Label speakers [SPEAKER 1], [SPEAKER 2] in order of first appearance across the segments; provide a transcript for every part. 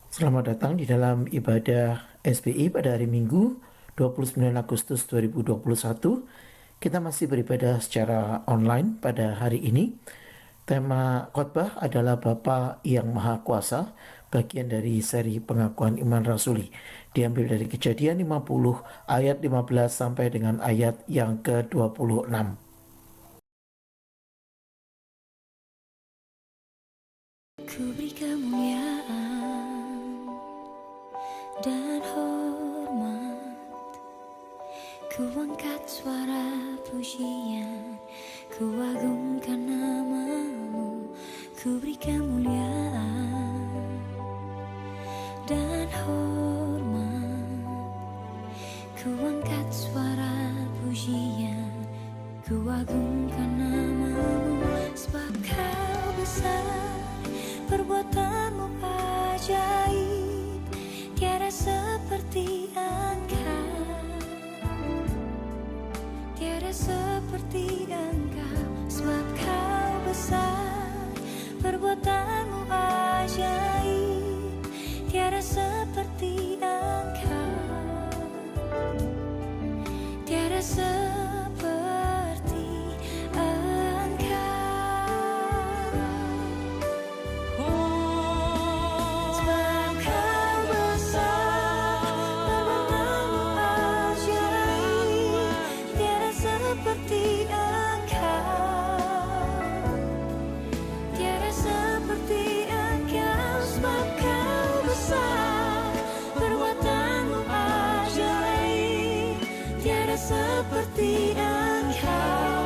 [SPEAKER 1] Selamat datang di dalam ibadah SBI pada hari Minggu 29 Agustus 2021. Kita masih beribadah secara online pada hari ini. Tema khotbah adalah Bapa yang Maha Kuasa, bagian dari seri pengakuan iman rasuli. Diambil dari Kejadian 50 ayat 15 sampai dengan ayat yang ke-26.
[SPEAKER 2] Ku beri kemuliaan dan hormat, ku angkat suara pujian, ku agungkan namamu. Ku beri kemuliaan dan hormat, ku angkat suara pujian, ku agungkan namamu. Sebab kau besar, perbuatanmu ajaib, tiada seperti Engkau, tiada seperti Engkau. Sebab kau besar, perbuatanmu ajaib, tiada seperti Engkau, tiada seperti seperti Engkau, tiada seperti Engkau, tiada seperti Engkau, tiada seperti Engkau.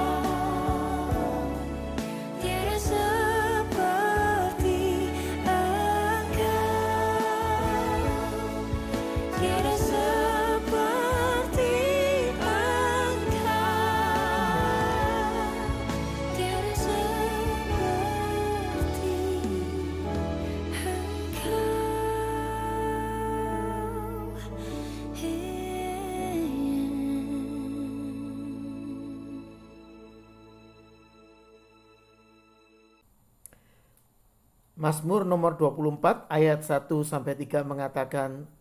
[SPEAKER 1] Mazmur nomor 24 ayat 1-3 mengatakan,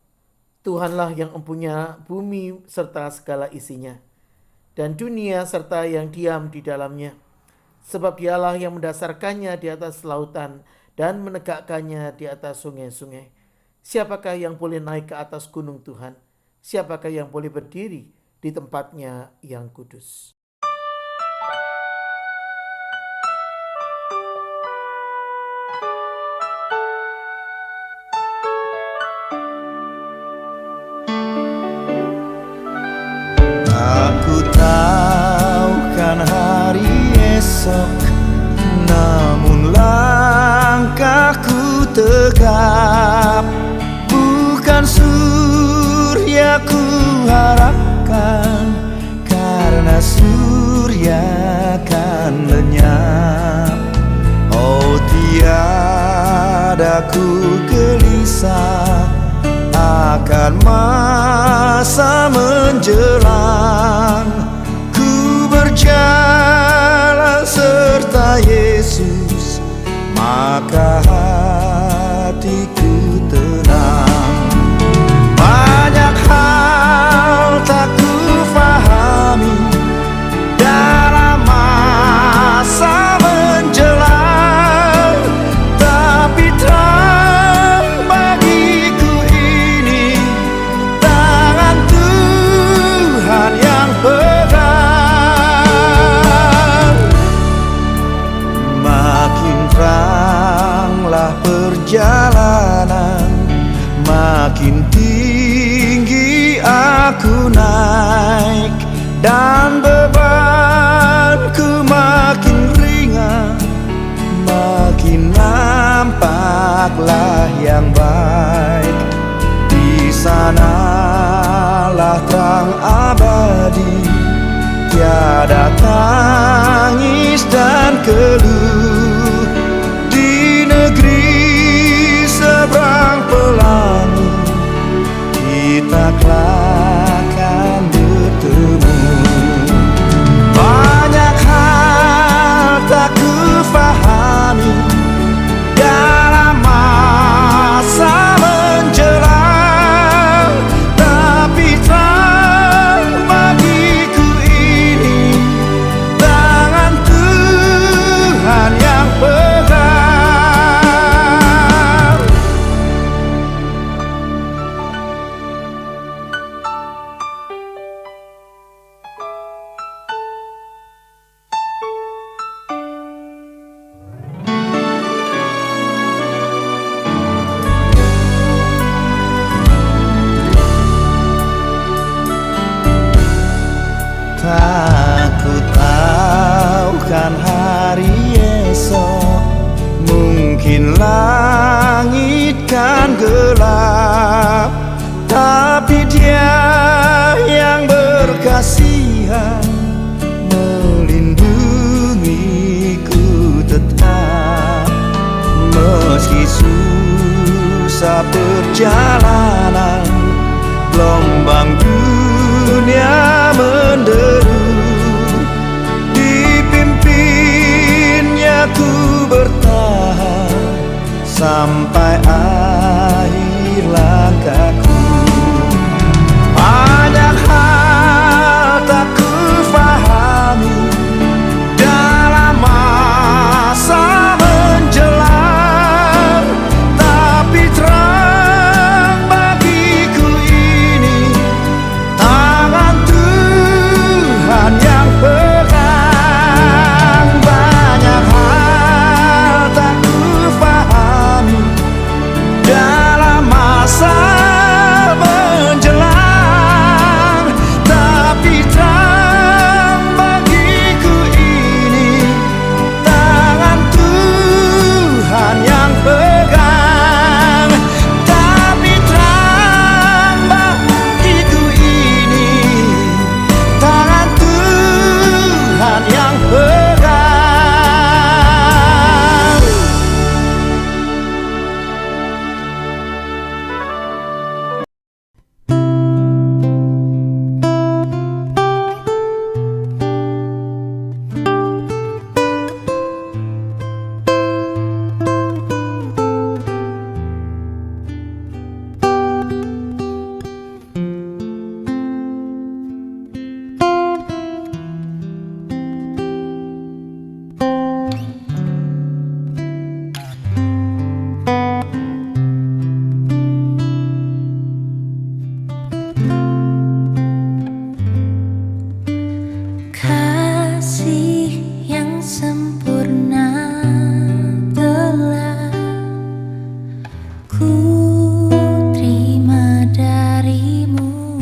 [SPEAKER 1] Tuhanlah yang empunya bumi serta segala isinya, dan dunia serta yang diam di dalamnya. Sebab Dialah yang mendasarkannya di atas lautan dan menegakkannya di atas sungai-sungai. Siapakah yang boleh naik ke atas gunung Tuhan? Siapakah yang boleh berdiri di tempatnya yang kudus?
[SPEAKER 3] Aku tahu kan hari esok, namun langkahku tegap. Bukan surya ku harapkan, karena surya kan lenyap. Oh, tiada ku gelisah akan masa menjelang. Ku berjalan serta Yesus, maka hatiku tenang. Banyak hal tak ku fahami dalam masa menjelang, tapi terang bagiku ini tangan Tuhan yang pegang. Makin teranglah perjalanan, makin tinggi aku naik, dan bebanku makin ringan. Makin nampaklah yang baik. Di sanalah terang abadi, tiada tangis dan keluh. Di negeri seberang pelangi, kita akan bertemu. Banyak hal tak ku fahami dalam masa Mungkin langit kan gelap, tapi Dia yang berkasihan melindungiku tetap. Meski susah perjalanan, gelombang dunia menderu, dipimpinnya ku bertahan sampai akhir langkahku. Banyak hal tak ku pahami dalam masa menjelang, tapi terang bagiku ini tangan Tuhan yang pegang. Banyak hal tak ku pahami dalam masa menjelang, tapi terang bagiku ini tangan Tuhan yang pegang. Tapi terang bagiku ini tangan Tuhan yang pegang.
[SPEAKER 2] Kasih yang sempurna telah ku terima darimu,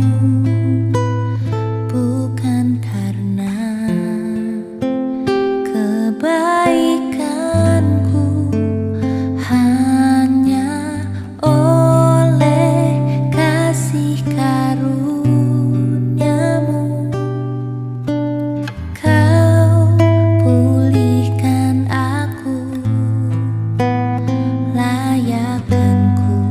[SPEAKER 2] bukan karena kebaikanku, hanya oleh kasih karuniamu. Kau pulihkan aku layak dan ku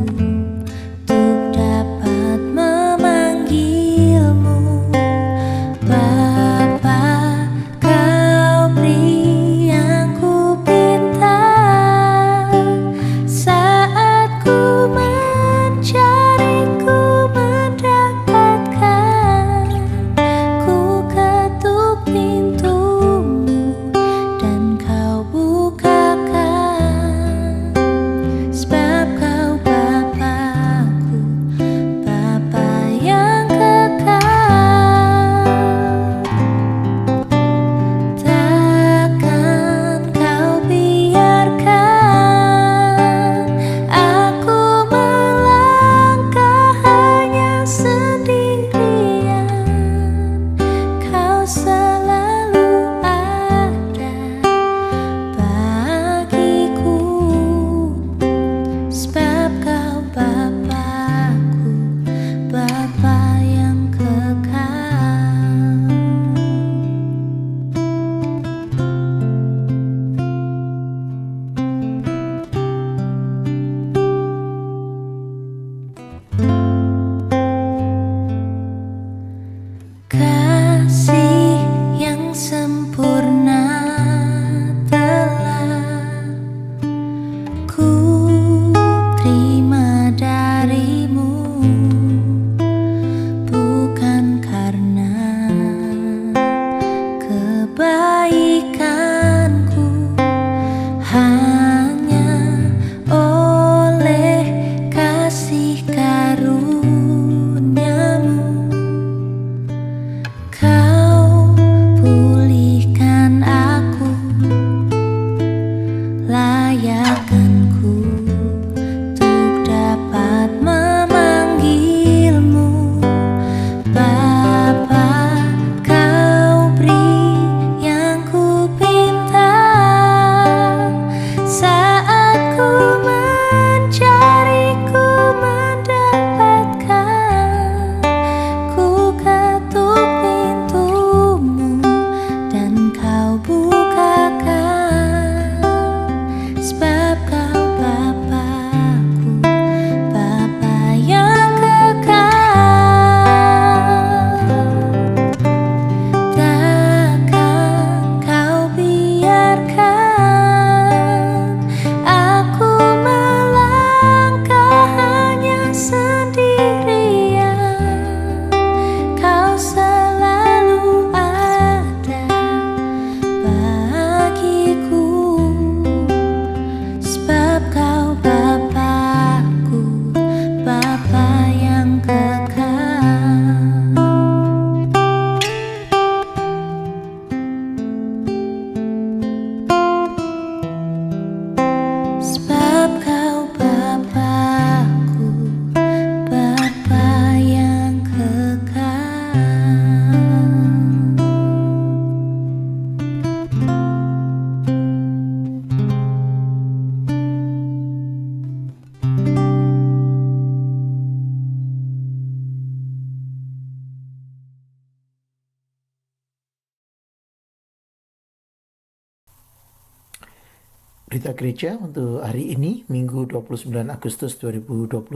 [SPEAKER 1] Berita gereja untuk hari ini, Minggu 29 Agustus 2021.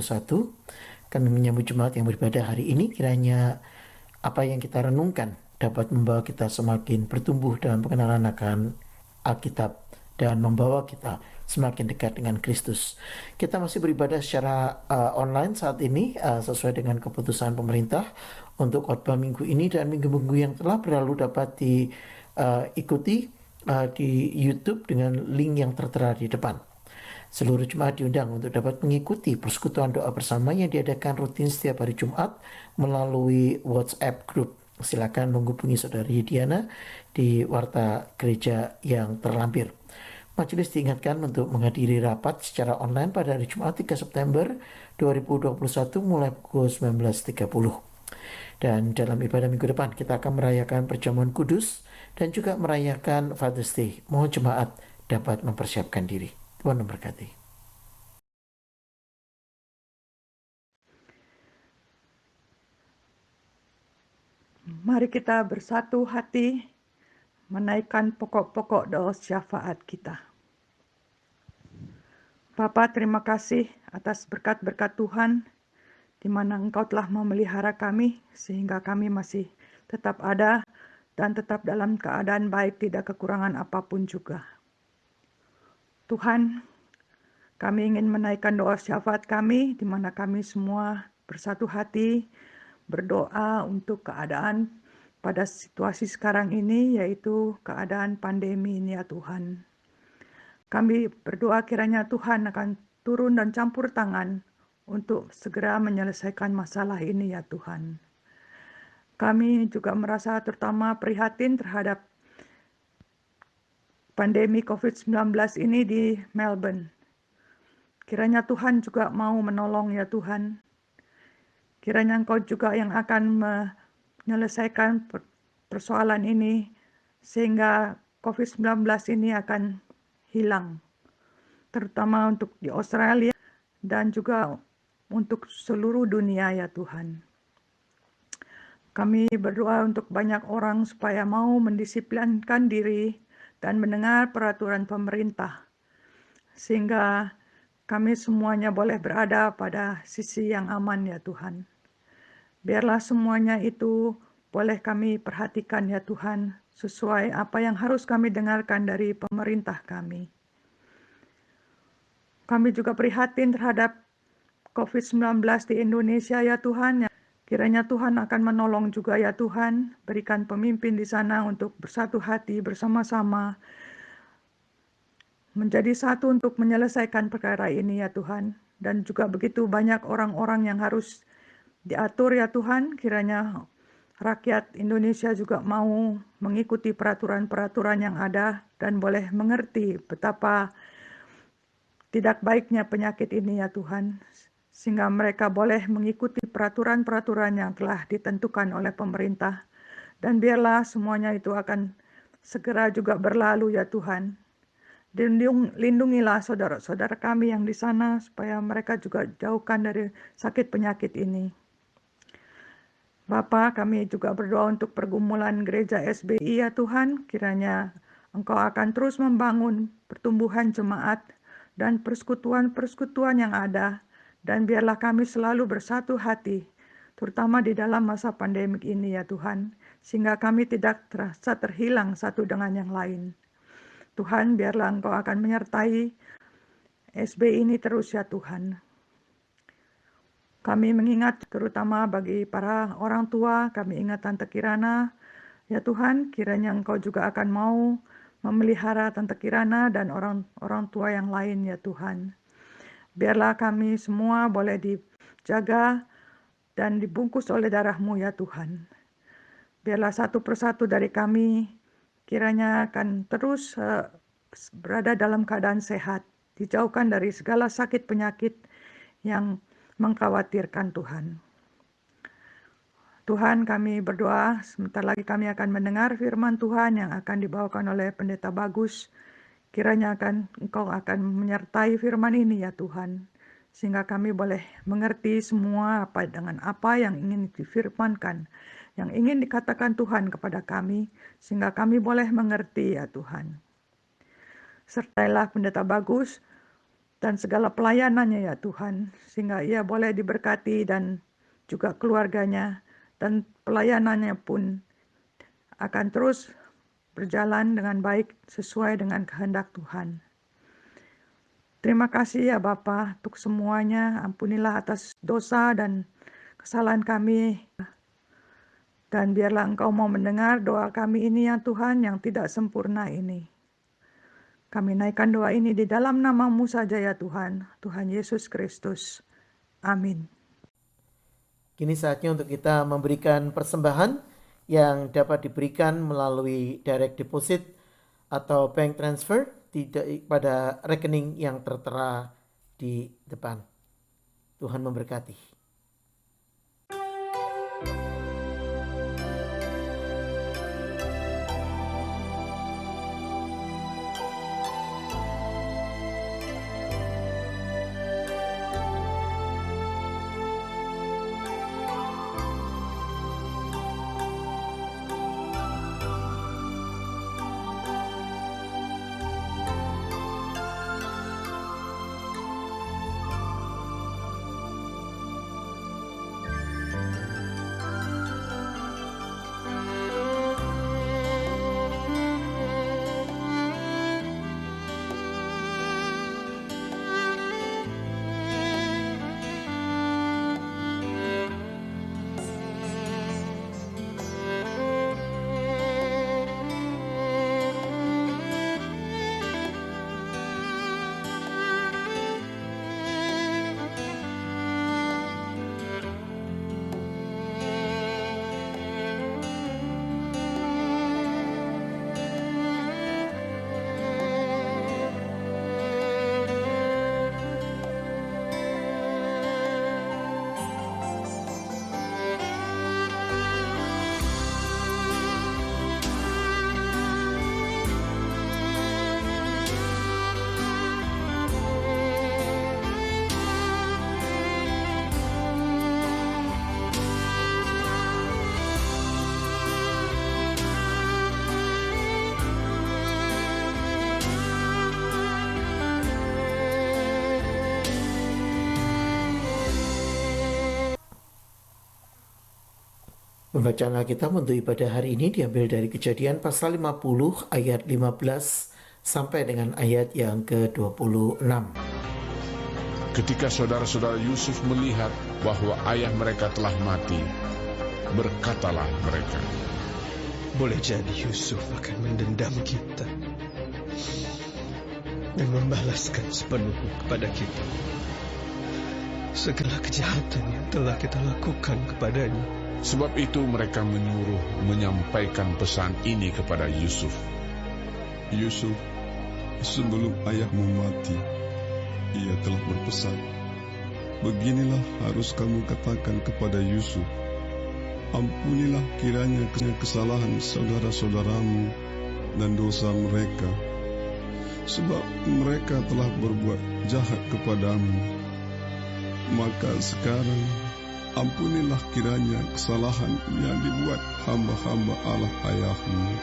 [SPEAKER 1] Kami menyambut jemaat yang beribadah hari ini. Kiranya apa yang kita renungkan dapat membawa kita semakin bertumbuh dalam pengenalan akan Alkitab dan membawa kita semakin dekat dengan Kristus. Kita masih beribadah secara online saat ini sesuai dengan keputusan pemerintah untuk khotbah minggu ini dan minggu-minggu yang telah berlalu dapat diikuti di YouTube dengan link yang tertera di depan. Seluruh jemaat diundang untuk dapat mengikuti persekutuan doa bersama yang diadakan rutin setiap hari Jumat melalui WhatsApp group. Silakan menghubungi Saudari Diana di Warta Gereja yang terlampir. Majelis diingatkan untuk menghadiri rapat secara online pada hari Jumat 3 September 2021 mulai pukul 19.30. Dan dalam ibadah minggu depan kita akan merayakan perjamuan kudus dan juga merayakan Father's Day. Mohon jemaat dapat mempersiapkan diri. Tuhan memberkati.
[SPEAKER 4] Mari kita bersatu hati menaikkan pokok-pokok doa syafaat kita. Bapa, terima kasih atas berkat-berkat Tuhan, di mana Engkau telah memelihara kami, sehingga kami masih tetap ada dan tetap dalam keadaan baik, tidak kekurangan apapun juga. Tuhan, kami ingin menaikkan doa syafaat kami, di mana kami semua bersatu hati, berdoa untuk keadaan pada situasi sekarang ini, yaitu keadaan pandemi ini ya Tuhan. Kami berdoa kiranya Tuhan akan turun dan campur tangan untuk segera menyelesaikan masalah ini ya Tuhan. Kami juga merasa terutama prihatin terhadap pandemi COVID-19 ini di Melbourne. Kiranya Tuhan juga mau menolong ya Tuhan. Kiranya Engkau juga yang akan menyelesaikan persoalan ini sehingga COVID-19 ini akan hilang. Terutama untuk di Australia dan juga untuk seluruh dunia ya Tuhan. Kami berdoa untuk banyak orang supaya mau mendisiplinkan diri dan mendengar peraturan pemerintah. Sehingga kami semuanya boleh berada pada sisi yang aman ya Tuhan. Biarlah semuanya itu boleh kami perhatikan ya Tuhan, sesuai apa yang harus kami dengarkan dari pemerintah kami. Kami juga prihatin terhadap COVID-19 di Indonesia ya Tuhan. Kiranya Tuhan akan menolong juga ya Tuhan, berikan pemimpin di sana untuk bersatu hati bersama-sama, menjadi satu untuk menyelesaikan perkara ini ya Tuhan. Dan juga begitu banyak orang-orang yang harus diatur ya Tuhan, kiranya rakyat Indonesia juga mau mengikuti peraturan-peraturan yang ada dan boleh mengerti betapa tidak baiknya penyakit ini ya Tuhan, sehingga mereka boleh mengikuti peraturan-peraturan yang telah ditentukan oleh pemerintah. Dan biarlah semuanya itu akan segera juga berlalu ya Tuhan. Lindungilah saudara-saudara kami yang di sana supaya mereka juga jauhkan dari sakit penyakit ini. Bapa, kami juga berdoa untuk pergumulan gereja SBI ya Tuhan, kiranya Engkau akan terus membangun pertumbuhan jemaat dan persekutuan-persekutuan yang ada, dan biarlah kami selalu bersatu hati, terutama di dalam masa pandemik ini ya Tuhan, sehingga kami tidak terasa terhilang satu dengan yang lain. Tuhan, biarlah Engkau akan menyertai SBI ini terus ya Tuhan. Kami mengingat terutama bagi para orang tua, kami ingat Tante Kirana. Ya Tuhan, kiranya Engkau juga akan mau memelihara Tante Kirana dan orang tua yang lain ya Tuhan. Biarlah kami semua boleh dijaga dan dibungkus oleh darah-Mu ya Tuhan. Biarlah satu persatu dari kami kiranya akan terus berada dalam keadaan sehat, dijauhkan dari segala sakit penyakit yang mengkhawatirkan Tuhan. Tuhan, kami berdoa, sebentar lagi kami akan mendengar firman Tuhan yang akan dibawakan oleh Pendeta Bagus. Kiranya Engkau akan menyertai firman ini ya Tuhan, sehingga kami boleh mengerti semua dengan apa yang ingin difirmankan, yang ingin dikatakan Tuhan kepada kami, sehingga kami boleh mengerti ya Tuhan. sertailah pendeta Bagus dan segala pelayanannya ya Tuhan, sehingga ia boleh diberkati dan juga keluarganya, dan pelayanannya pun akan terus berjalan dengan baik sesuai dengan kehendak Tuhan. Terima kasih ya Bapa untuk semuanya, ampunilah atas dosa dan kesalahan kami, dan biarlah Engkau mau mendengar doa kami ini ya Tuhan yang tidak sempurna ini. Kami naikkan doa ini di dalam nama-Mu saja ya Tuhan, Tuhan Yesus Kristus. Amin.
[SPEAKER 1] Kini saatnya untuk kita memberikan persembahan yang dapat diberikan melalui direct deposit atau bank transfer pada rekening yang tertera di depan. Tuhan memberkati. Pembacaan Alkitab untuk ibadah hari ini diambil dari Kejadian pasal 50 ayat 15 sampai dengan ayat yang ke-26.
[SPEAKER 5] Ketika saudara-saudara Yusuf melihat bahwa ayah mereka telah mati, berkatalah mereka,
[SPEAKER 6] boleh jadi Yusuf akan mendendam kita dan membalaskan sepenuhnya kepada kita segala kejahatan yang telah kita lakukan kepadanya.
[SPEAKER 5] Sebab itu mereka menyuruh menyampaikan pesan ini kepada Yusuf.
[SPEAKER 7] Yusuf, sebelum ayahmu mati, ia telah berpesan, beginilah harus kamu katakan kepada Yusuf, ampunilah kiranya kesalahan saudara-saudaramu dan dosa mereka, sebab mereka telah berbuat jahat kepadamu. Maka sekarang ampunilah kiranya kesalahan yang dibuat hamba-hamba Allah ayahmu.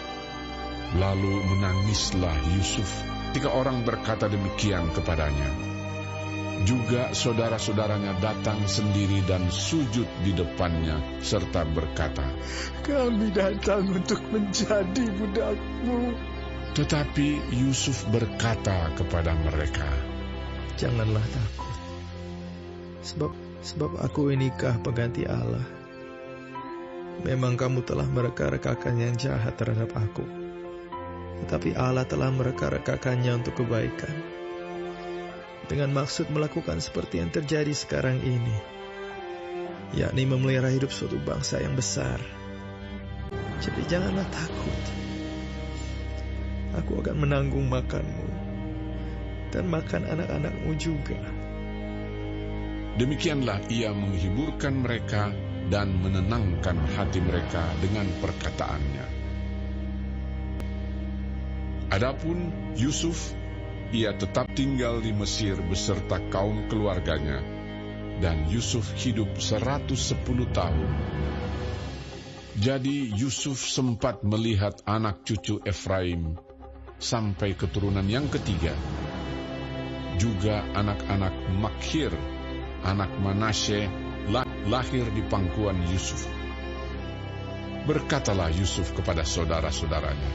[SPEAKER 5] Lalu menangislah Yusuf ketika orang berkata demikian kepadanya. Juga saudara-saudaranya datang sendiri dan sujud di depannya serta berkata,
[SPEAKER 6] kami datang untuk menjadi budakmu.
[SPEAKER 5] Tetapi Yusuf berkata kepada mereka,
[SPEAKER 6] janganlah takut, sebab aku inikah pengganti Allah. Memang kamu telah mereka-rekakan yang jahat terhadap aku, tetapi Allah telah mereka-rekakannya untuk kebaikan, dengan maksud melakukan seperti yang terjadi sekarang ini, yakni memelihara hidup suatu bangsa yang besar. Jadi janganlah takut. Aku akan menanggung makanmu dan makan anak-anakmu juga.
[SPEAKER 5] Demikianlah ia menghiburkan mereka dan menenangkan hati mereka dengan perkataannya. Adapun Yusuf, ia tetap tinggal di Mesir beserta kaum keluarganya, dan Yusuf hidup 110 tahun. Jadi Yusuf sempat melihat anak cucu Efraim, sampai keturunan yang ketiga. Juga anak-anak Makhir, anak Manasye, lahir di pangkuan Yusuf. Berkatalah Yusuf kepada saudara-saudaranya,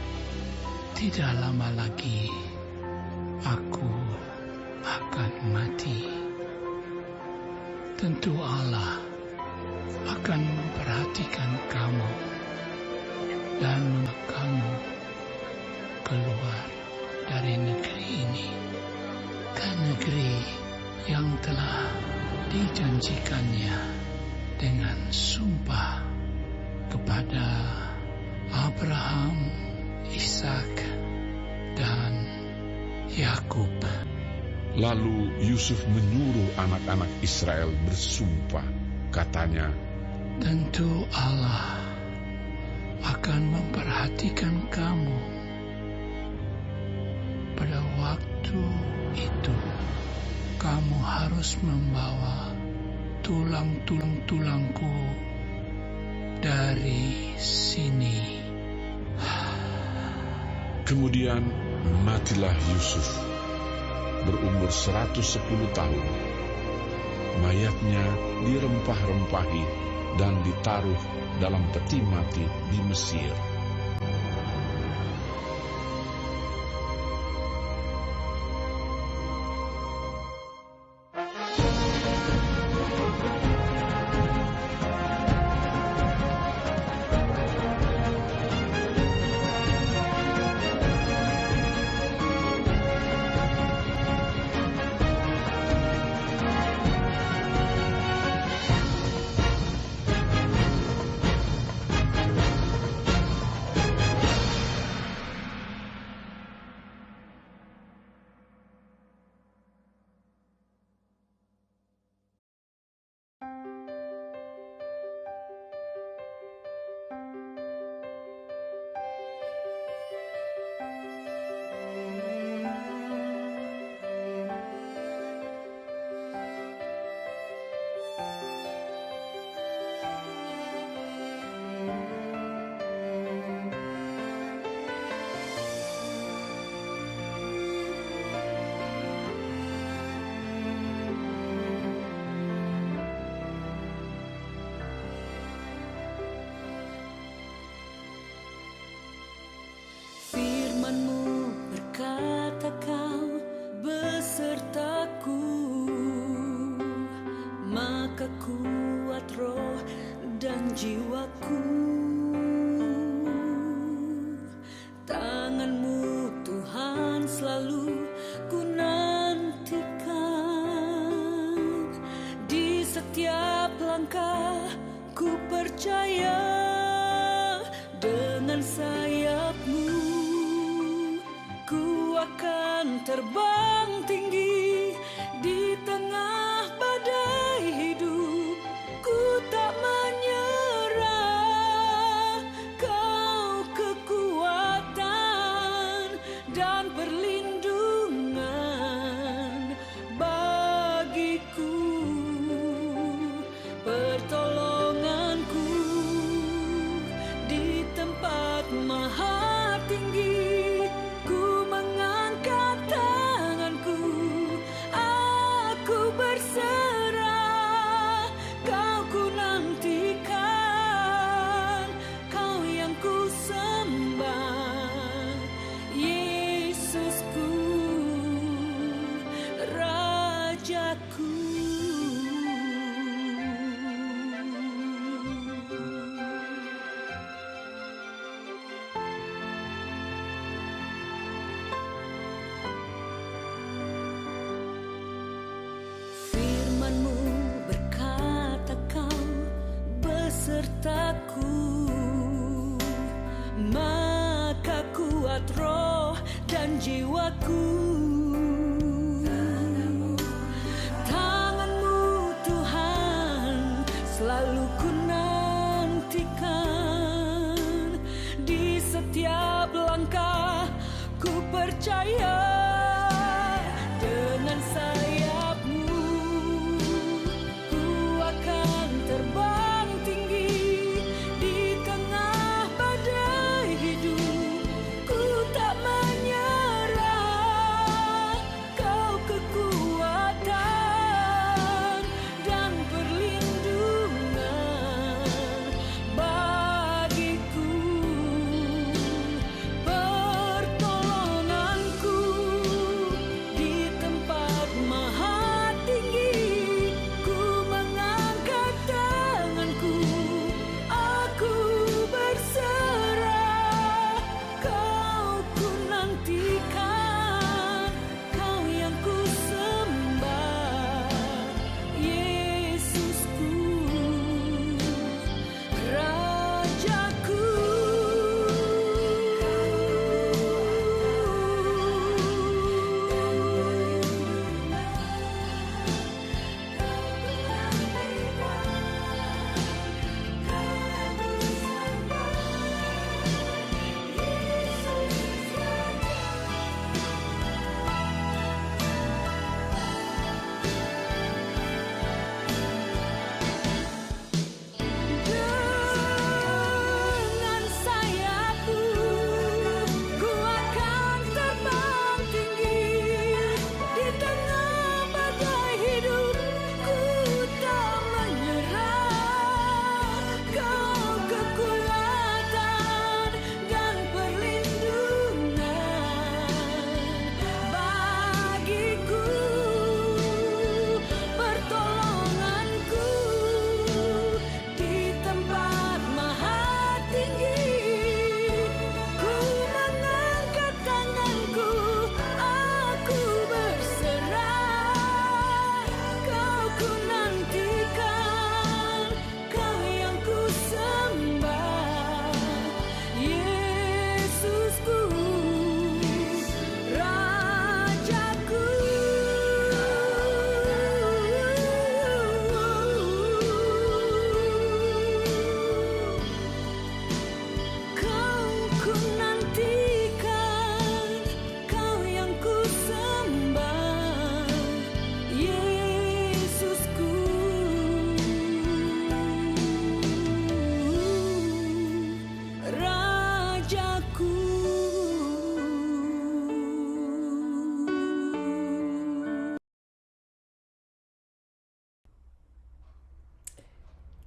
[SPEAKER 8] "Tidak lama lagi aku akan mati. Tentu Allah akan memperhatikan kamu dan kamu keluar dari negeri ini ke negeri yang telah dijanjikannya dengan sumpah kepada Abraham, Ishak, dan Yakub."
[SPEAKER 5] Lalu Yusuf menyuruh anak-anak Israel bersumpah. Katanya,
[SPEAKER 8] "Tentu Allah akan memperhatikan kamu. Pada waktu itu, kamu harus membawa tulang-tulangku dari sini."
[SPEAKER 5] Kemudian matilah Yusuf, berumur 110 tahun. Mayatnya dirempah-rempahi dan ditaruh dalam peti mati di Mesir.
[SPEAKER 9] jiwaku. Tangan-Mu Tuhan selalu ku nantikan. Di setiap langkah ku percaya, dengan sayap-Mu ku akan terbang tinggi di tengah badai hidup. Ku tak menyerah, Kau kekuatan dan perlindungan bagiku, pertolonganku di tempat maha tinggi. Ku mengangkat tangan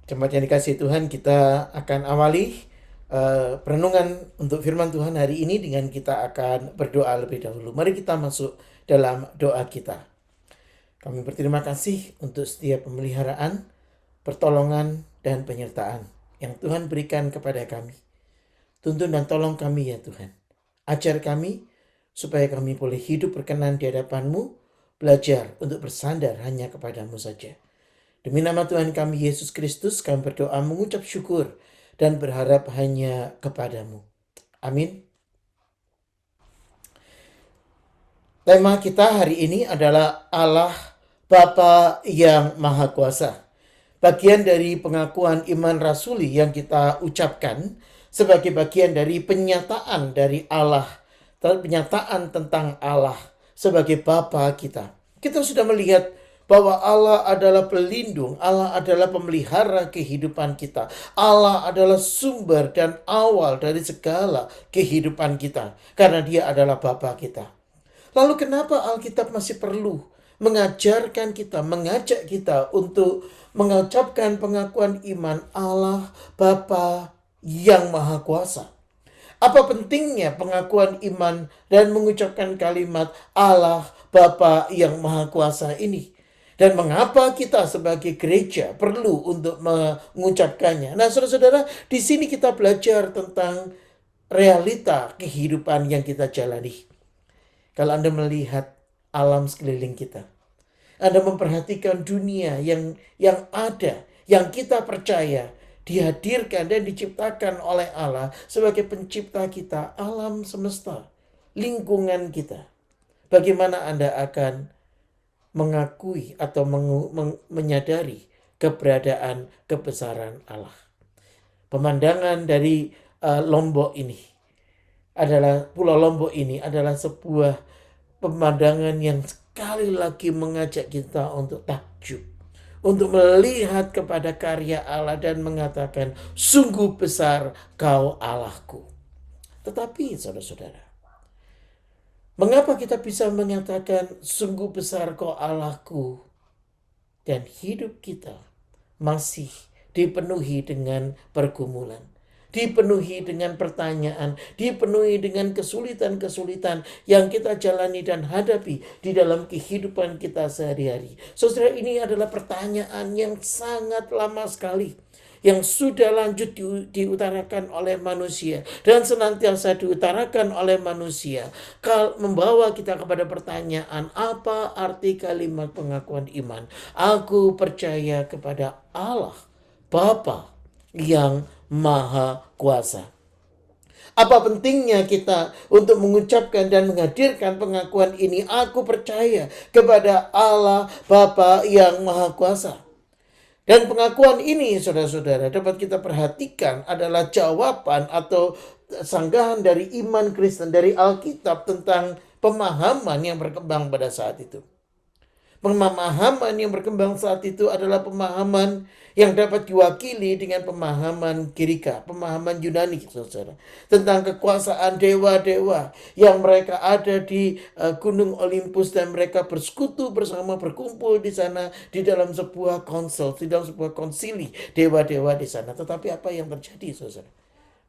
[SPEAKER 1] Jemaat yang dikasihi Tuhan, kita akan awali perenungan untuk firman Tuhan hari ini dengan kita akan berdoa lebih dahulu. Mari kita masuk dalam doa kita. Kami berterima kasih untuk setiap pemeliharaan, pertolongan, dan penyertaan yang Tuhan berikan kepada kami. Tuntun dan tolong kami ya Tuhan. Ajar kami supaya kami boleh hidup berkenan di hadapan-Mu, belajar untuk bersandar hanya kepada-Mu saja. Demi nama Tuhan kami Yesus Kristus, kami berdoa mengucap syukur dan berharap hanya kepada-Mu. Amin. Tema kita hari ini adalah Allah Bapa yang Maha Kuasa. Bagian dari pengakuan iman rasuli yang kita ucapkan sebagai bagian dari penyataan dari Allah, penyataan tentang Allah sebagai Bapa kita. Kita sudah melihat bahwa Allah adalah pelindung, Allah adalah pemelihara kehidupan kita. Allah adalah sumber dan awal dari segala kehidupan kita, karena Dia adalah Bapa kita. Lalu kenapa Alkitab masih perlu mengajarkan kita, mengajak kita untuk mengucapkan pengakuan iman Allah Bapa yang Maha Kuasa? Apa pentingnya pengakuan iman dan mengucapkan kalimat Allah Bapa yang Maha Kuasa ini? Dan mengapa kita sebagai gereja perlu untuk mengucapkannya? Nah, saudara-saudara, di sini kita belajar tentang realita kehidupan yang kita jalani. Kalau Anda melihat alam sekeliling kita, Anda memperhatikan dunia yang ada, yang kita percaya dihadirkan dan diciptakan oleh Allah sebagai pencipta kita, alam semesta, lingkungan kita. Bagaimana Anda akan mengakui atau menyadari keberadaan kebesaran Allah? Pemandangan dari Lombok ini adalah, Pulau Lombok ini adalah sebuah pemandangan yang sekali lagi mengajak kita untuk takjub, untuk melihat kepada karya Allah dan mengatakan, sungguh besar Kau Allahku. Tetapi saudara-saudara, mengapa kita bisa menyatakan sungguh besar Kau Allahku dan hidup kita masih dipenuhi dengan pergumulan, dipenuhi dengan pertanyaan, dipenuhi dengan kesulitan-kesulitan yang kita jalani dan hadapi di dalam kehidupan kita sehari-hari? Saudara, ini adalah pertanyaan yang sangat lama sekali, yang sudah lanjut diutarakan oleh manusia dan senantiasa diutarakan oleh manusia, membawa kita kepada pertanyaan, apa arti kalimat pengakuan iman? Aku percaya kepada Allah Bapa yang Maha Kuasa. Apa pentingnya kita untuk mengucapkan dan menghadirkan pengakuan ini? Aku percaya kepada Allah Bapa yang Maha Kuasa. Dan pengakuan ini, saudara-saudara, dapat kita perhatikan adalah jawaban atau sanggahan dari iman Kristen, dari Alkitab tentang pemahaman yang berkembang pada saat itu. Pemahaman yang berkembang saat itu adalah pemahaman yang dapat diwakili dengan pemahaman Girika, pemahaman Yunani, saudara, tentang kekuasaan dewa-dewa yang mereka ada di Gunung Olympus dan mereka bersekutu bersama, berkumpul di sana di dalam sebuah konsil, di dalam sebuah konsili dewa-dewa di sana. Tetapi apa yang terjadi, saudara?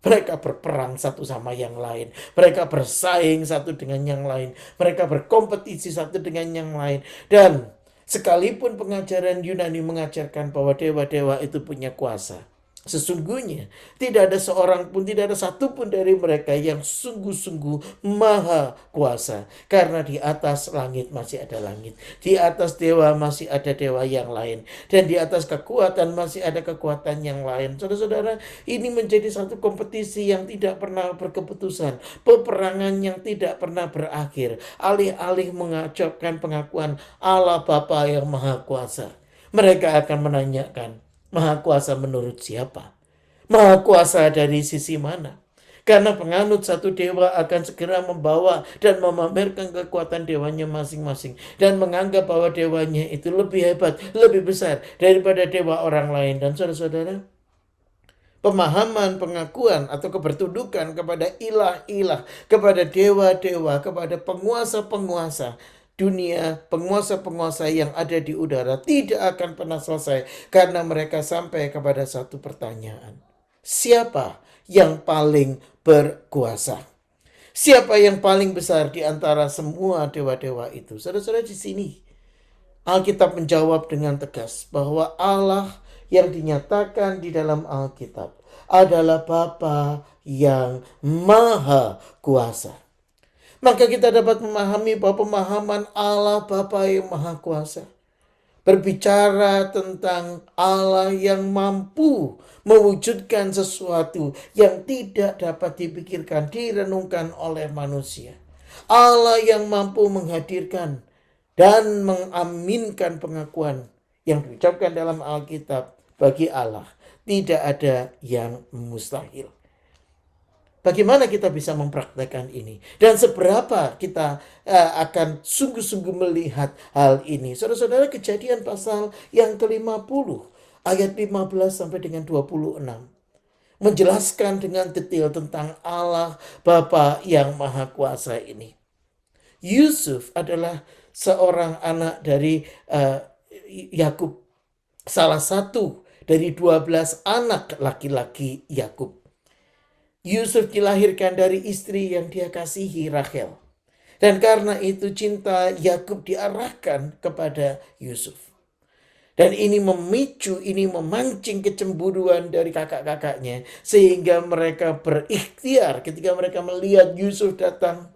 [SPEAKER 1] Mereka berperang satu sama yang lain. Mereka bersaing satu dengan yang lain. Mereka berkompetisi satu dengan yang lain. Dan sekalipun pengajaran Yunani mengajarkan bahwa dewa-dewa itu punya kuasa, sesungguhnya tidak ada seorang pun, tidak ada satu pun dari mereka yang sungguh-sungguh maha kuasa. Karena di atas langit masih ada langit, di atas dewa masih ada dewa yang lain, dan di atas kekuatan masih ada kekuatan yang lain. Saudara-saudara, ini menjadi satu kompetisi yang tidak pernah berkeputusan, peperangan yang tidak pernah berakhir. Alih-alih mengucapkan pengakuan Allah Bapa yang Maha Kuasa, mereka akan menanyakan, Maha Kuasa menurut siapa? Maha Kuasa dari sisi mana? Karena penganut satu dewa akan segera membawa dan memamerkan kekuatan dewanya masing-masing, dan menganggap bahwa dewanya itu lebih hebat, lebih besar daripada dewa orang lain. Dan saudara-saudara, pemahaman pengakuan atau kebertundukan kepada ilah-ilah, kepada dewa-dewa, kepada penguasa-penguasa dunia, penguasa-penguasa yang ada di udara tidak akan pernah selesai karena mereka sampai kepada satu pertanyaan. Siapa yang paling berkuasa? Siapa yang paling besar di antara semua dewa-dewa itu? Saudara-saudara, di sini Alkitab menjawab dengan tegas bahwa Allah yang dinyatakan di dalam Alkitab adalah Bapa yang Maha Kuasa. Maka kita dapat memahami bahwa pemahaman Allah Bapa yang Maha Kuasa berbicara tentang Allah yang mampu mewujudkan sesuatu yang tidak dapat dipikirkan, direnungkan oleh manusia. Allah yang mampu menghadirkan dan mengaminkan pengakuan yang diucapkan dalam Alkitab, bagi Allah tidak ada yang mustahil. Bagaimana kita bisa mempraktekkan ini? Dan seberapa kita akan sungguh-sungguh melihat hal ini? Saudara-saudara, Kejadian pasal yang ke-50, ayat 15 sampai dengan 26. Menjelaskan dengan detail tentang Allah Bapa yang Maha Kuasa ini. Yusuf adalah seorang anak dari Yakub. Salah satu dari 12 anak laki-laki Yakub. Yusuf dilahirkan dari istri yang dia kasihi, Rachel. Dan karena itu cinta Yakub diarahkan kepada Yusuf. Dan ini memicu, ini memancing kecemburuan dari kakak-kakaknya. Sehingga mereka berikhtiar ketika mereka melihat Yusuf datang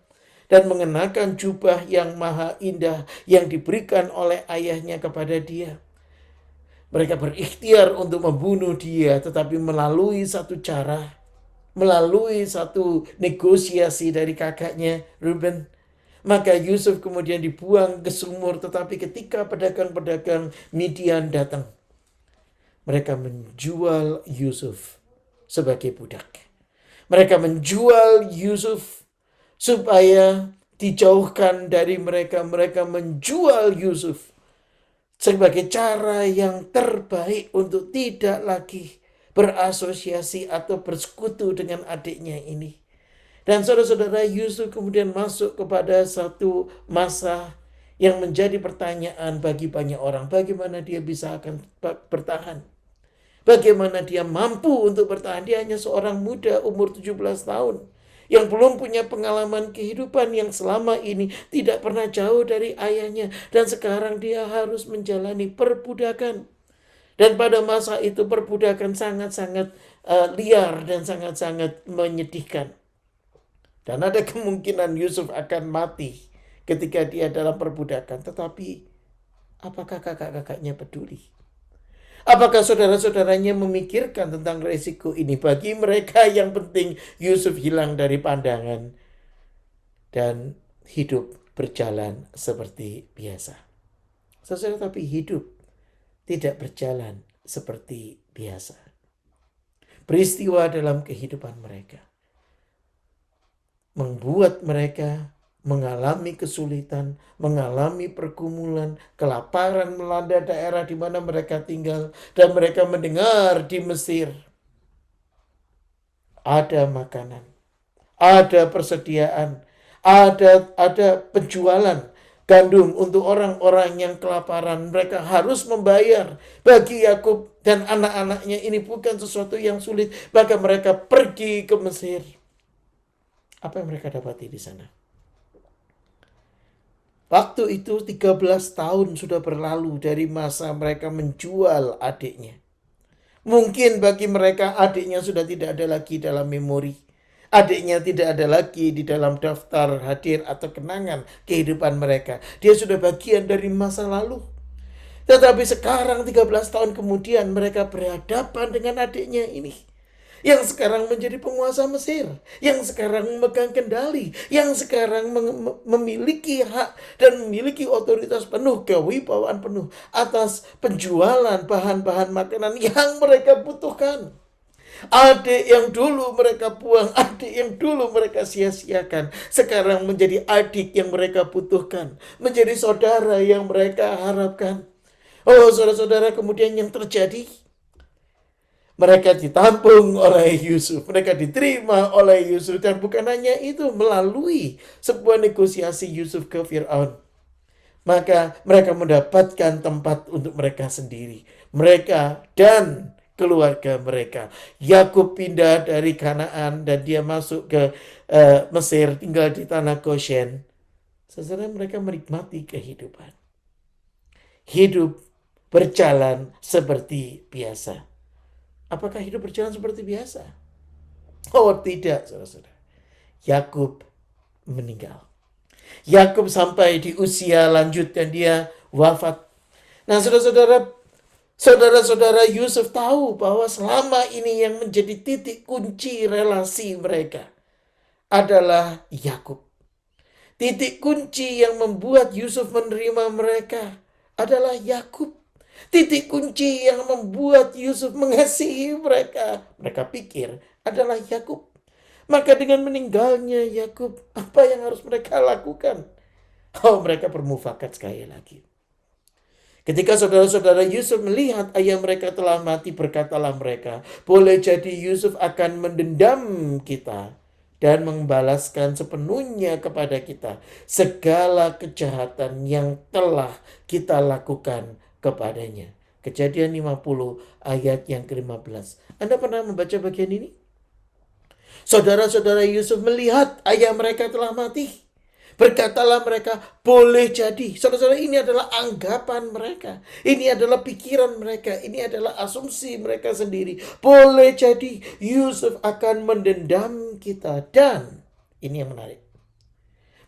[SPEAKER 1] dan mengenakan jubah yang maha indah yang diberikan oleh ayahnya kepada dia. Mereka berikhtiar untuk membunuh dia, tetapi melalui satu cara, melalui satu negosiasi dari kakaknya Reuben, maka Yusuf kemudian dibuang ke sumur. Tetapi ketika pedagang-pedagang Midian datang, mereka menjual Yusuf sebagai budak. Mereka menjual Yusuf supaya dijauhkan dari mereka. Mereka menjual Yusuf sebagai cara yang terbaik untuk tidak lagi berasosiasi atau bersekutu dengan adiknya ini. Dan saudara-saudara, Yusuf kemudian masuk kepada satu masa yang menjadi pertanyaan bagi banyak orang. Bagaimana dia bisa akan bertahan? Bagaimana dia mampu untuk bertahan? Dia hanya seorang muda umur 17 tahun. Yang belum punya pengalaman kehidupan, yang selama ini tidak pernah jauh dari ayahnya. Dan sekarang dia harus menjalani perbudakan. Dan pada masa itu perbudakan sangat-sangat liar dan sangat-sangat menyedihkan. Dan ada kemungkinan Yusuf akan mati ketika dia dalam perbudakan. Tetapi apakah kakak-kakaknya peduli? Apakah saudara-saudaranya memikirkan tentang resiko ini? Bagi mereka yang penting Yusuf hilang dari pandangan dan hidup berjalan seperti biasa. Saudara, tapi hidup tidak berjalan seperti biasa. Peristiwa dalam kehidupan mereka membuat mereka mengalami kesulitan, mengalami pergumulan, kelaparan melanda daerah di mana mereka tinggal, dan mereka mendengar di Mesir ada makanan, ada persediaan, ada penjualan gandum untuk orang-orang yang kelaparan. Mereka harus membayar. Bagi Yakub dan anak-anaknya ini bukan sesuatu yang sulit. Maka mereka pergi ke Mesir. Apa yang mereka dapati di sana? Waktu itu 13 tahun sudah berlalu dari masa mereka menjual adiknya. Mungkin bagi mereka adiknya sudah tidak ada lagi dalam memori. Adiknya tidak ada lagi di dalam daftar hadir atau kenangan kehidupan mereka. Dia sudah bagian dari masa lalu. Tetapi sekarang 13 tahun kemudian mereka berhadapan dengan adiknya ini. Yang sekarang menjadi penguasa Mesir. Yang sekarang memegang kendali. Yang sekarang memiliki hak dan memiliki otoritas penuh, kewibawaan penuh atas penjualan bahan-bahan makanan yang mereka butuhkan. Adik yang dulu mereka buang, adik yang dulu mereka sia-siakan, sekarang menjadi adik yang mereka butuhkan, menjadi saudara yang mereka harapkan. Oh saudara-saudara, kemudian yang terjadi, mereka ditampung oleh Yusuf, mereka diterima oleh Yusuf. Dan bukan hanya itu, melalui sebuah negosiasi Yusuf ke Fir'aun. Maka mereka mendapatkan tempat untuk mereka sendiri. Mereka dan keluarga mereka. Yakub pindah dari Kanaan dan dia masuk ke Mesir, tinggal di tanah Goshen. Sebenarnya mereka menikmati kehidupan. Hidup berjalan seperti biasa. Apakah hidup berjalan seperti biasa? Oh tidak, saudara-saudara. Yakub meninggal. Yakub sampai di usia lanjut dan dia wafat. Nah, saudara-saudara Yusuf tahu bahwa selama ini yang menjadi titik kunci relasi mereka adalah Yakub. Titik kunci yang membuat Yusuf menerima mereka adalah Yakub. Titik kunci yang membuat Yusuf mengasihi mereka pikir adalah Yakub. Maka dengan meninggalnya Yakub, apa yang harus mereka lakukan? Oh, mereka bermufakat sekali lagi. Ketika saudara-saudara Yusuf melihat ayah mereka telah mati, berkatalah mereka, boleh jadi Yusuf akan mendendam kita dan membalaskan sepenuhnya kepada kita segala kejahatan yang telah kita lakukan kepadanya. Kejadian 50 ayat yang ke-15. Anda pernah membaca bagian ini? Saudara-saudara Yusuf melihat ayah mereka telah mati. Berkatalah mereka, boleh jadi. Saudara-saudara, ini adalah anggapan mereka. Ini adalah pikiran mereka. Ini adalah asumsi mereka sendiri. Boleh jadi Yusuf akan mendendam kita. Dan ini yang menarik.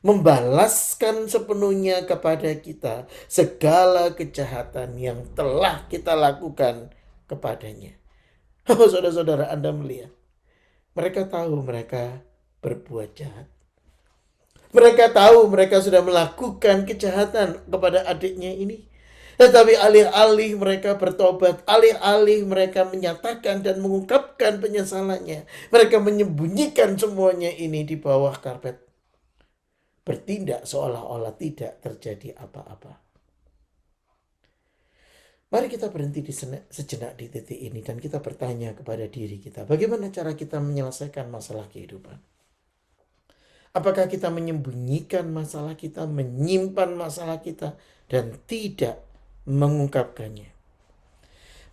[SPEAKER 1] Membalaskan sepenuhnya kepada kita segala kejahatan yang telah kita lakukan kepadanya. Oh, saudara-saudara, Anda melihat. Mereka tahu mereka berbuat jahat. Mereka tahu mereka sudah melakukan kejahatan kepada adiknya ini. Tetapi alih-alih mereka bertobat, alih-alih mereka menyatakan dan mengungkapkan penyesalannya, mereka menyembunyikan semuanya ini di bawah karpet. Bertindak seolah-olah tidak terjadi apa-apa. Mari kita berhenti sejenak di titik ini dan kita bertanya kepada diri kita, bagaimana cara kita menyelesaikan masalah kehidupan? Apakah kita menyembunyikan masalah kita, menyimpan masalah kita, dan tidak mengungkapkannya?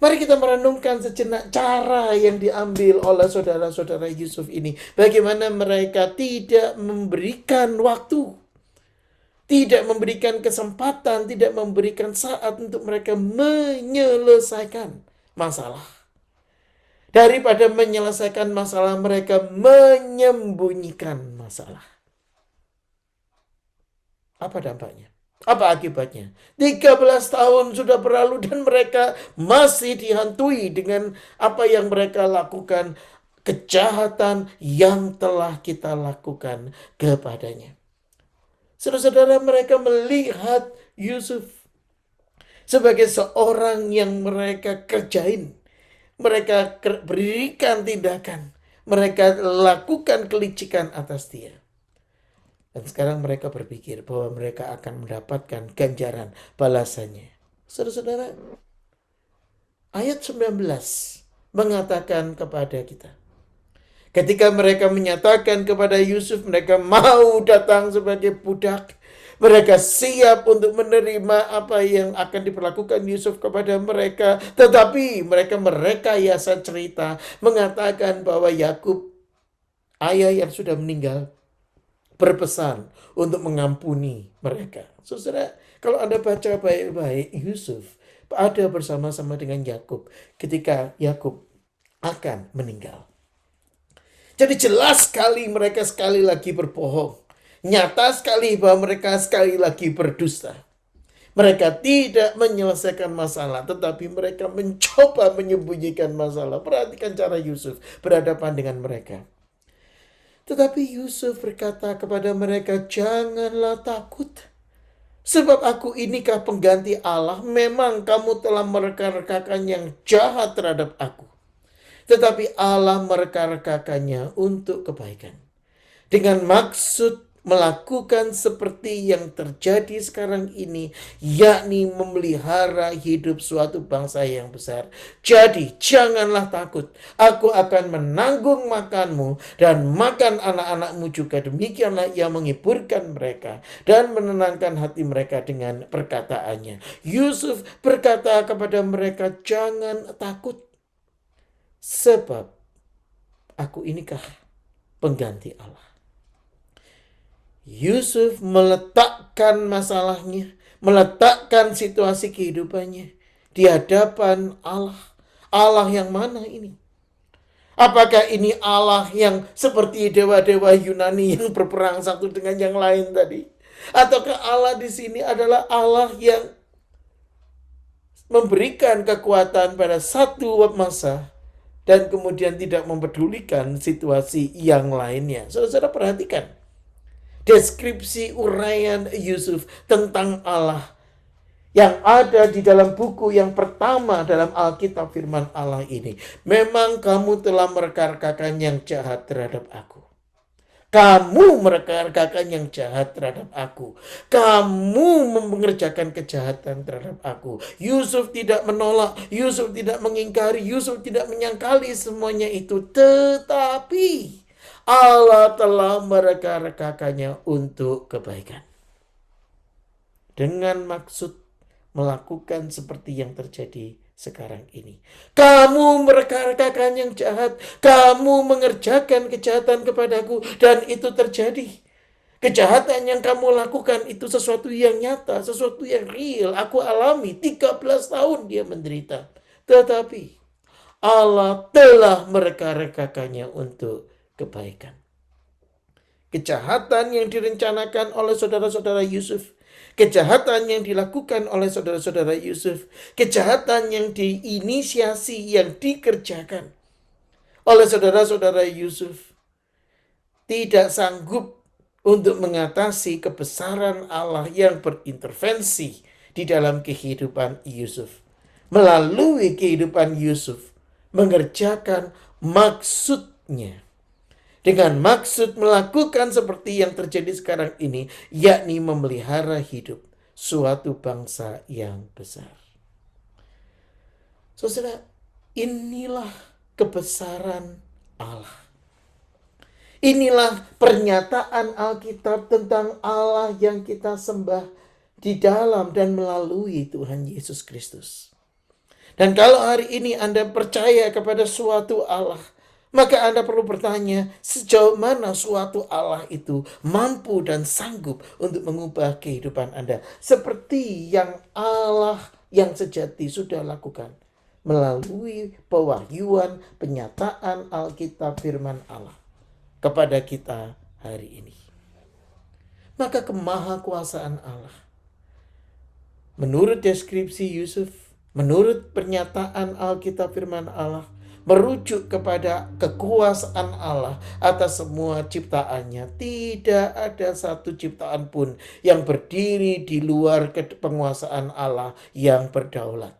[SPEAKER 1] Mari kita merenungkan sejenak cara yang diambil oleh saudara-saudara Yusuf ini. Bagaimana mereka tidak memberikan waktu, tidak memberikan kesempatan, tidak memberikan saat untuk mereka menyelesaikan masalah. Daripada menyelesaikan masalah, mereka menyembunyikan masalah. Apa dampaknya? Apa akibatnya? 13 tahun sudah berlalu dan mereka masih dihantui dengan apa yang mereka lakukan, kejahatan yang telah kita lakukan kepadanya. Saudara-saudara, mereka melihat Yusuf sebagai seorang yang mereka kerjain. Mereka berikan tindakan. Mereka lakukan kelicikan atas dia. Dan sekarang mereka berpikir bahwa mereka akan mendapatkan ganjaran balasannya. Saudara-saudara, ayat 19 mengatakan kepada kita, ketika mereka menyatakan kepada Yusuf, mereka mau datang sebagai budak. Mereka siap untuk menerima apa yang akan diperlakukan Yusuf kepada mereka. Tetapi mereka merekayasa cerita, mengatakan bahwa Yakub, ayah yang sudah meninggal, berpesan untuk mengampuni mereka. Saudara, kalau Anda baca baik-baik, Yusuf ada bersama-sama dengan Yakub ketika Yakub akan meninggal. Jadi jelas sekali mereka sekali lagi berbohong. Nyata sekali bahwa mereka sekali lagi berdusta. Mereka tidak menyelesaikan masalah, tetapi mereka mencoba menyembunyikan masalah. Perhatikan cara Yusuf berhadapan dengan mereka. Tetapi Yusuf berkata kepada mereka, janganlah takut. Sebab aku inikah pengganti Allah. Memang kamu telah mereka-rekakan yang jahat terhadap aku. Tetapi Allah mereka-rekakannya untuk kebaikan. Dengan maksud melakukan seperti yang terjadi sekarang ini, yakni memelihara hidup suatu bangsa yang besar. Jadi janganlah takut, aku akan menanggung makanmu dan makan anak-anakmu juga. Demikianlah ia menghiburkan mereka dan menenangkan hati mereka dengan perkataannya. Yusuf berkata kepada mereka, jangan takut, sebab aku inikah pengganti Allah. Yusuf meletakkan masalahnya, meletakkan situasi kehidupannya di hadapan Allah. Allah yang mana ini? Apakah ini Allah yang seperti dewa-dewa Yunani yang berperang satu dengan yang lain tadi? Ataukah Allah di sini adalah Allah yang memberikan kekuatan pada satu masa dan kemudian tidak mempedulikan situasi yang lainnya? Saudara-saudara perhatikan deskripsi uraian Yusuf tentang Allah yang ada di dalam buku yang pertama dalam Alkitab, firman Allah ini. Memang kamu telah mereka-rekakan yang jahat terhadap aku. Kamu mereka-rekakan yang jahat terhadap aku. Kamu mengerjakan kejahatan terhadap aku. Yusuf tidak menolak, Yusuf tidak mengingkari, Yusuf tidak menyangkali semuanya itu. Tetapi Allah telah mereka-rekakannya untuk kebaikan. Dengan maksud melakukan seperti yang terjadi sekarang ini. Kamu mereka-rekakan yang jahat. Kamu mengerjakan kejahatan kepadaku. Dan itu terjadi. Kejahatan yang kamu lakukan itu sesuatu yang nyata. Sesuatu yang real. Aku alami. 13 tahun dia menderita. Tetapi Allah telah mereka-rekakannya untuk kebaikan. Kejahatan yang direncanakan oleh saudara-saudara Yusuf, kejahatan yang dilakukan oleh saudara-saudara Yusuf, kejahatan yang diinisiasi, yang dikerjakan oleh saudara-saudara Yusuf, tidak sanggup untuk mengatasi kebesaran Allah yang berintervensi di dalam kehidupan Yusuf. Melalui kehidupan Yusuf, mengerjakan maksudnya. Dengan maksud melakukan seperti yang terjadi sekarang ini, yakni memelihara hidup suatu bangsa yang besar. Saudara, inilah kebesaran Allah. Inilah pernyataan Alkitab tentang Allah yang kita sembah di dalam dan melalui Tuhan Yesus Kristus. Dan kalau hari ini Anda percaya kepada suatu Allah, maka Anda perlu bertanya, sejauh mana suatu Allah itu mampu dan sanggup untuk mengubah kehidupan Anda. Seperti yang Allah yang sejati sudah lakukan melalui pewahyuan, penyataan Alkitab firman Allah kepada kita hari ini. Maka kemahakuasaan Allah, menurut deskripsi Yusuf, menurut pernyataan Alkitab firman Allah, merujuk kepada kekuasaan Allah atas semua ciptaannya. Tidak ada satu ciptaan pun yang berdiri di luar penguasaan Allah yang berdaulat.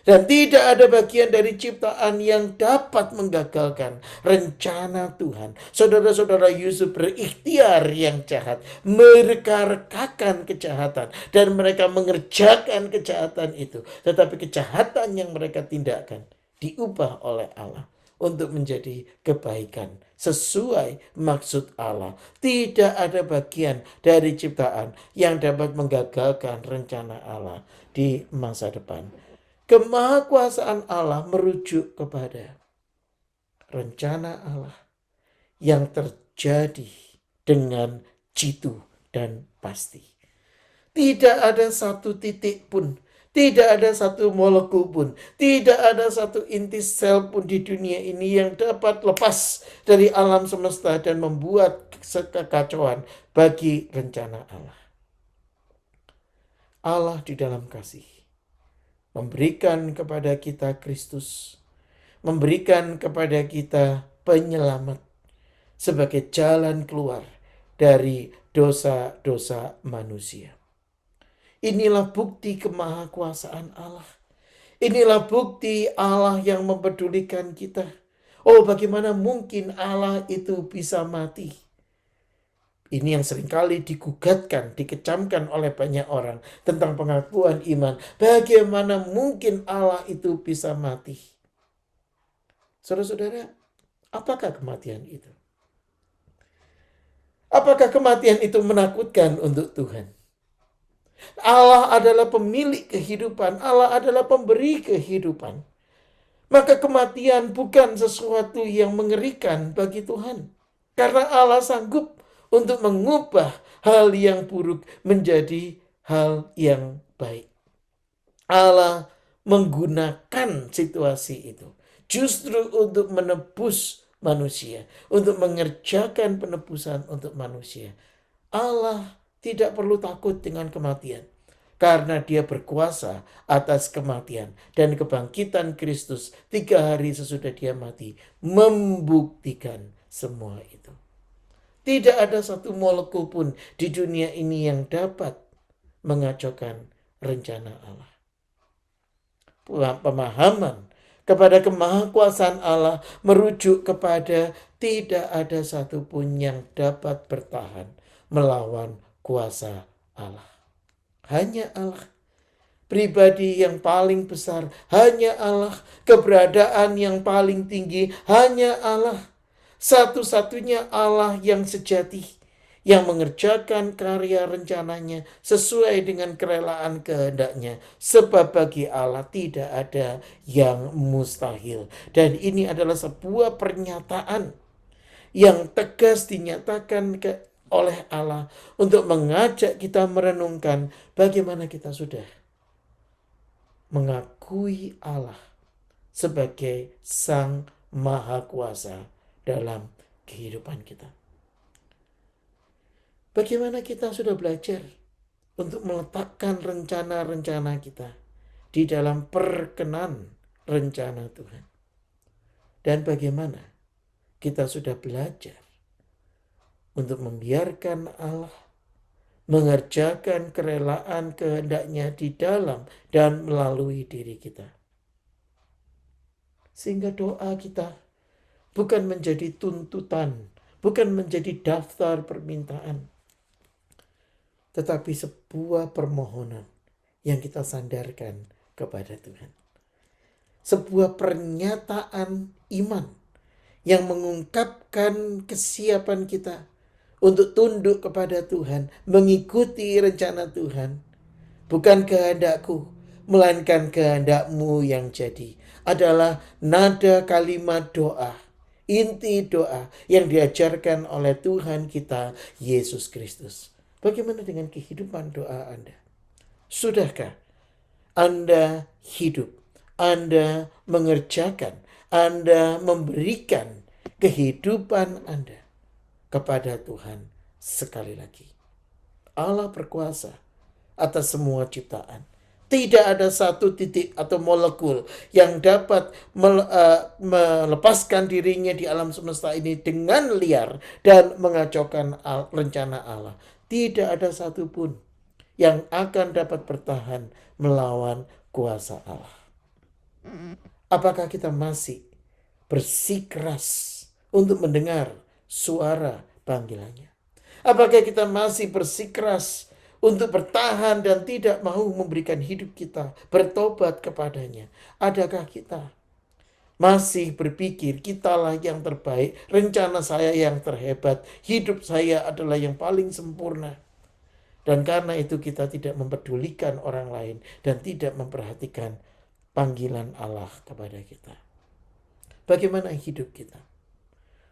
[SPEAKER 1] Dan tidak ada bagian dari ciptaan yang dapat menggagalkan rencana Tuhan. Saudara-saudara Yusuf berikhtiar yang jahat. Mereka rekakan kejahatan. Dan mereka mengerjakan kejahatan itu. Tetapi kejahatan yang mereka tindakkan diubah oleh Allah untuk menjadi kebaikan sesuai maksud Allah. Tidak ada bagian dari ciptaan yang dapat menggagalkan rencana Allah di masa depan. Kemahakuasaan Allah merujuk kepada rencana Allah yang terjadi dengan jitu dan pasti. Tidak ada satu titik pun, tidak ada satu molekul pun, tidak ada satu inti sel pun di dunia ini yang dapat lepas dari alam semesta dan membuat kekacauan bagi rencana Allah. Allah di dalam kasih memberikan kepada kita Kristus, memberikan kepada kita penyelamat sebagai jalan keluar dari dosa-dosa manusia. Inilah bukti kemahakuasaan Allah. Inilah bukti Allah yang mempedulikan kita. Oh, bagaimana mungkin Allah itu bisa mati? Ini yang seringkali digugatkan, dikecamkan oleh banyak orang tentang pengakuan iman. Bagaimana mungkin Allah itu bisa mati? Saudara-saudara, apakah kematian itu? Apakah kematian itu menakutkan untuk Tuhan? Allah adalah pemilik kehidupan, Allah adalah pemberi kehidupan. Maka kematian bukan sesuatu yang mengerikan bagi Tuhan. Karena Allah sanggup untuk mengubah hal yang buruk menjadi hal yang baik. Allah menggunakan situasi itu justru untuk menebus manusia, untuk mengerjakan penebusan untuk manusia. Allah tidak perlu takut dengan kematian, karena Dia berkuasa atas kematian dan kebangkitan Kristus 3 hari sesudah Dia mati membuktikan semua itu. Tidak ada satu molekul pun di dunia ini yang dapat mengacaukan rencana Allah. Pemahaman kepada kemahakuasaan Allah merujuk kepada tidak ada satupun yang dapat bertahan melawan kuasa Allah. Hanya Allah. Pribadi yang paling besar hanya Allah. Keberadaan yang paling tinggi hanya Allah. Satu-satunya Allah yang sejati, yang mengerjakan karya rencananya sesuai dengan kerelaan kehendaknya. Sebab bagi Allah tidak ada yang mustahil. Dan ini adalah sebuah pernyataan yang tegas dinyatakan oleh Allah untuk mengajak kita merenungkan bagaimana kita sudah mengakui Allah sebagai Sang Maha Kuasa dalam kehidupan kita. Bagaimana kita sudah belajar untuk meletakkan rencana-rencana kita di dalam perkenan rencana Tuhan. Dan bagaimana kita sudah belajar untuk membiarkan Allah mengerjakan kerelaan kehendaknya di dalam dan melalui diri kita. Sehingga doa kita bukan menjadi tuntutan, bukan menjadi daftar permintaan, tetapi sebuah permohonan yang kita sandarkan kepada Tuhan. Sebuah pernyataan iman yang mengungkapkan kesiapan kita untuk tunduk kepada Tuhan, mengikuti rencana Tuhan. Bukan kehendakku, melainkan kehendak-Mu yang jadi. Adalah nada kalimat doa, inti doa yang diajarkan oleh Tuhan kita, Yesus Kristus. Bagaimana dengan kehidupan doa Anda? Sudahkah Anda hidup, Anda mengerjakan, Anda memberikan kehidupan Anda kepada Tuhan? Sekali lagi, Allah berkuasa atas semua ciptaan. Tidak ada satu titik atau molekul yang dapat melepaskan dirinya di alam semesta ini dengan liar dan mengacaukan rencana Allah. Tidak ada satupun yang akan dapat bertahan melawan kuasa Allah. Apakah kita masih bersikeras untuk mendengar suara panggilannya? Apakah kita masih bersikeras untuk bertahan dan tidak mau memberikan hidup kita bertobat kepadanya? Adakah kita masih berpikir kitalah yang terbaik, rencana saya yang terhebat, hidup saya adalah yang paling sempurna, dan karena itu kita tidak mempedulikan orang lain dan tidak memperhatikan panggilan Allah kepada kita? Bagaimana hidup kita?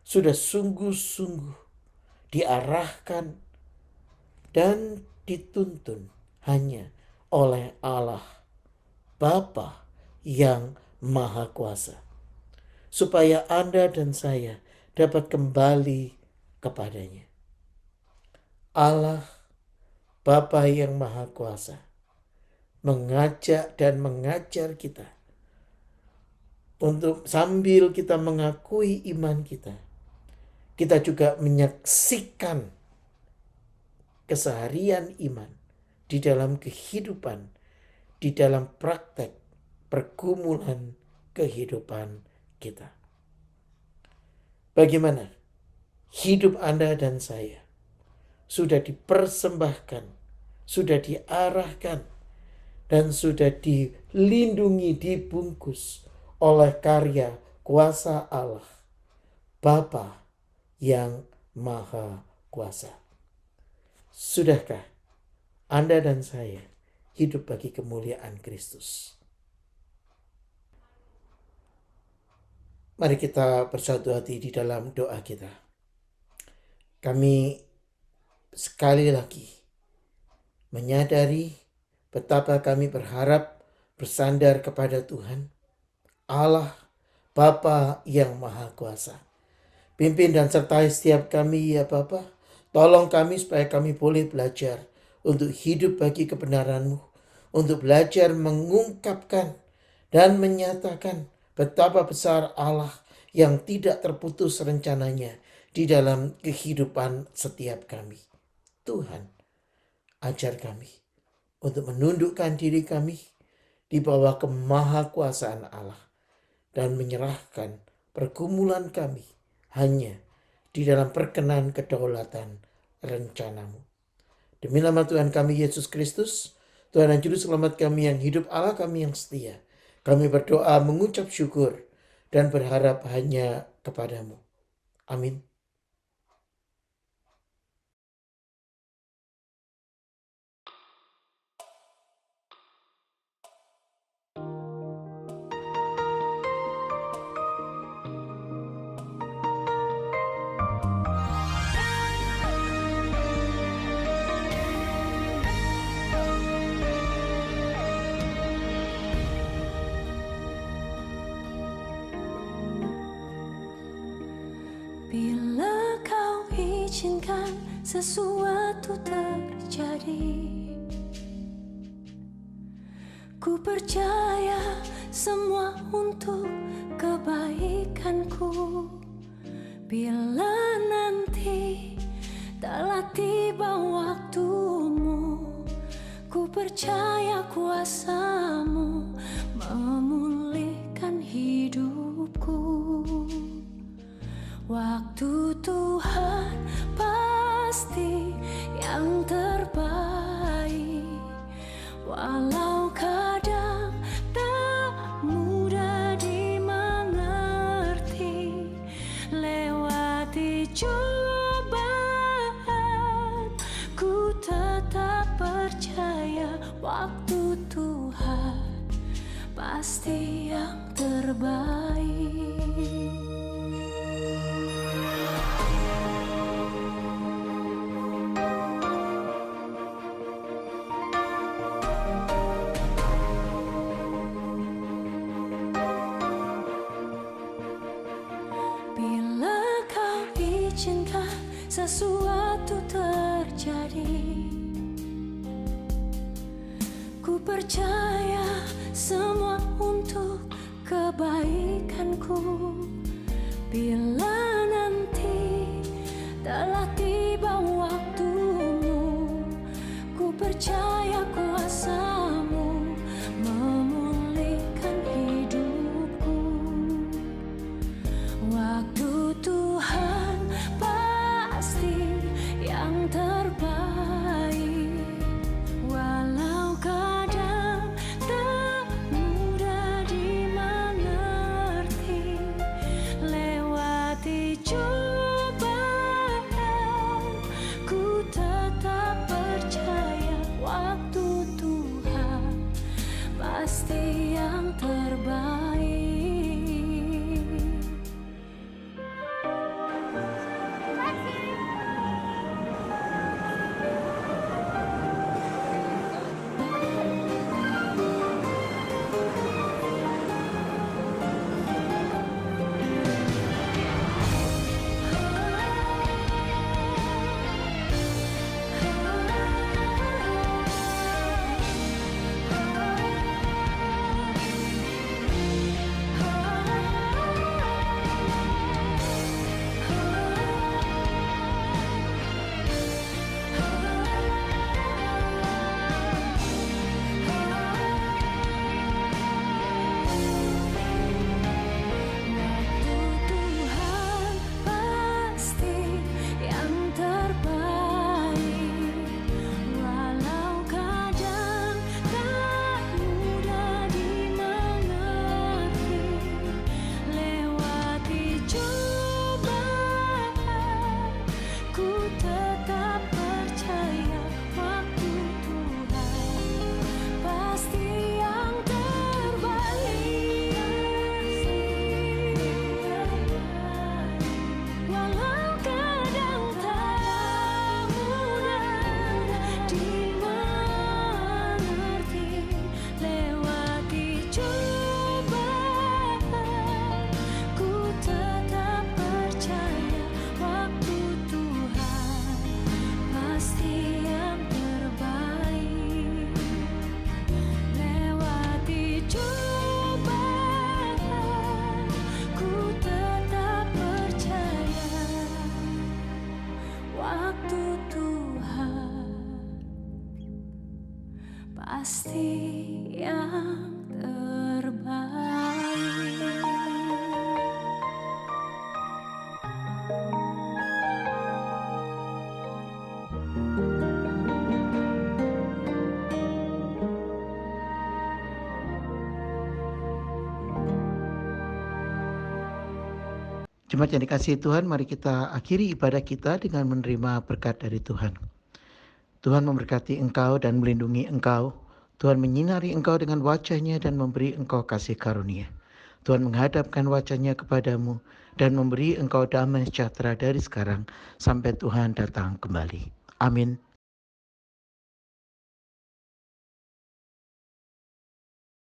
[SPEAKER 1] Sudah sungguh-sungguh diarahkan dan dituntun hanya oleh Allah Bapa yang Maha Kuasa, supaya Anda dan saya dapat kembali kepadanya. Allah Bapa yang Maha Kuasa mengajak dan mengajar kita untuk sambil kita mengakui iman kita, kita juga menyaksikan keseharian iman di dalam kehidupan, di dalam praktek pergumulan kehidupan kita. Bagaimana hidup Anda dan saya sudah dipersembahkan, sudah diarahkan, dan sudah dilindungi, dibungkus oleh karya kuasa Allah, Bapa yang Maha Kuasa. Sudahkah Anda dan saya hidup bagi kemuliaan Kristus? Mari kita bersatu hati di dalam doa kita. Kami sekali lagi menyadari betapa kami berharap bersandar kepada Tuhan, Allah, Bapa yang Maha Kuasa. Pimpin dan sertai setiap kami ya Bapa. Tolong kami supaya kami boleh belajar untuk hidup bagi kebenaran-Mu, untuk belajar mengungkapkan dan menyatakan betapa besar Allah yang tidak terputus rencananya di dalam kehidupan setiap kami. Tuhan, ajar kami untuk menundukkan diri kami di bawah kemahakuasaan Allah dan menyerahkan pergumulan kami hanya di dalam perkenan kedaulatan rencana-Mu. Demi nama Tuhan kami Yesus Kristus, Tuhan dan Juru Selamat kami yang hidup, Allah kami yang setia, kami berdoa mengucap syukur dan berharap hanya kepada-Mu. Amin.
[SPEAKER 2] Bila kau izinkan sesuatu terjadi, ku percaya semua untuk kebaikanku. Bila nanti telah tiba waktumu, ku percaya kuasa-Mu memulihkan hidupku. Waktu Tuhan pasti yang terbaik, walau kadang tak mudah dimengerti. Lewati cobaan, ku tetap percaya waktu Tuhan pasti yang terbaik. Sesuatu terjadi, ku percaya semua untuk kebaikanku. Bila nanti telah tiba waktumu, ku percaya kuasa-Mu memulihkan hidupku. Waktu Tuhan pasti yang terbaik, walau kadang tak mudah dimengerti. Lewati cobaan, ku tetap percaya waktu pasti yang terbaik.
[SPEAKER 1] Jemaat yang dikasihi Tuhan, mari kita akhiri ibadah kita dengan menerima berkat dari Tuhan. Tuhan memberkati engkau dan melindungi engkau. Tuhan menyinari engkau dengan wajah-Nya dan memberi engkau kasih karunia. Tuhan menghadapkan wajah-Nya kepadamu dan memberi engkau damai sejahtera dari sekarang sampai Tuhan datang kembali. Amin.